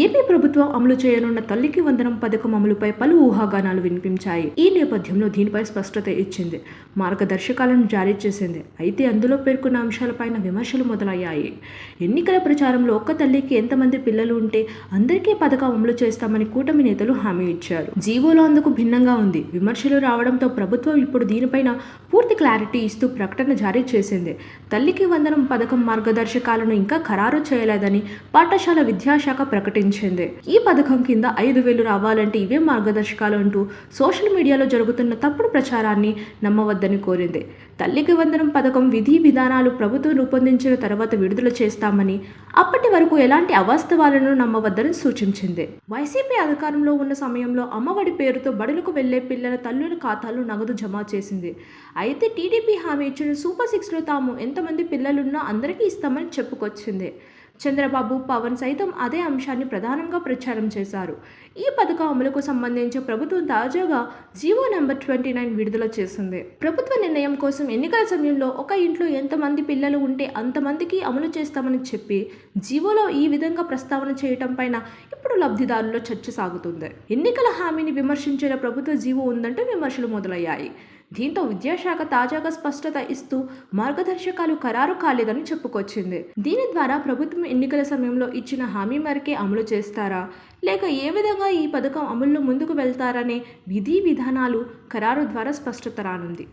AP ప్రభుత్వం అమలు చేయనున్న తల్లికి వందనం పథకం అమలుపై పలు ఊహాగానాలు వినిపించాయి. ఈ నేపథ్యంలో దీనిపై స్పష్టత ఇచ్చింది, మార్గదర్శకాలను జారీ చేసింది. అయితే అందులో పేర్కొన్న అంశాలపైన విమర్శలు మొదలయ్యాయి. ఎన్నికల ప్రచారంలో ఒక్క తల్లికి ఎంతమంది పిల్లలు ఉంటే అందరికీ పథకం అమలు చేస్తామని కూటమి నేతలు హామీ ఇచ్చారు. జీవోలో అందుకు భిన్నంగా ఉంది. విమర్శలు రావడంతో ప్రభుత్వం ఇప్పుడు దీనిపైన పూర్తి క్లారిటీ ఇస్తూ ప్రకటన జారీ చేసింది. తల్లికి వందనం పథకం మార్గదర్శకాలను ఇంకా ఖరారు చేయలేదని పాఠశాల విద్యాశాఖ ప్రకటించింది. ఈ పథకం కింద 5,000 రావాలంటే ఇవే మార్గదర్శకాలు అంటూ సోషల్ మీడియాలో జరుగుతున్న తప్పుడు ప్రచారాన్ని నమ్మవద్దని కోరింది. తల్లికి వందనం పథకం విధి విధానాలు ప్రభుత్వం రూపొందించిన తర్వాత విడుదల చేస్తామని, అప్పటి వరకు ఎలాంటి అవాస్తవాలను నమ్మవద్దని సూచించింది. వైసీపీ అధికారంలో ఉన్న సమయంలో అమ్మఒడి పేరుతో బడులకు వెళ్లే పిల్లల తల్లుల ఖాతాలో నగదు జమ చేసింది. అయితే టీడీపీ హామీ ఇచ్చిన సూపర్ 6లో తాము ఎంతమంది పిల్లలున్నా అందరికీ ఇస్తామని చెప్పుకొచ్చింది. చంద్రబాబు, పవన్ సైతం అదే అంశాన్ని ప్రధానంగా ప్రచారం చేశారు. ఈ పథకం అమలుకు సంబంధించి ప్రభుత్వం తాజాగా జీవో నెంబర్ 29 విడుదల చేసింది. ప్రభుత్వ నిర్ణయం కోసం ఎన్నికల సమయంలో ఒక ఇంట్లో ఎంతమంది పిల్లలు ఉంటే అంతమందికి అమలు చేస్తామని చెప్పి జీవోలో ఈ విధంగా ప్రస్తావన చేయటం పైన ఇప్పుడు లబ్ధిదారుల్లో చర్చ సాగుతుంది. ఎన్నికల హామీని విమర్శించిన ప్రభుత్వ జీవో ఉందంటూ విమర్శలు మొదలయ్యాయి. దీంతో విద్యాశాఖ తాజాగా స్పష్టత ఇస్తూ మార్గదర్శకాలు ఖరారు కాలేదని చెప్పుకొచ్చింది. దీని ద్వారా ప్రభుత్వం ఎన్నికల సమయంలో ఇచ్చిన హామీ మేరకే అమలు చేస్తారా, లేక ఏ విధంగా ఈ పథకం అమలులో ముందుకు వెళ్తారనే విధి విధానాలు ఖరారు ద్వారా స్పష్టత రానుంది.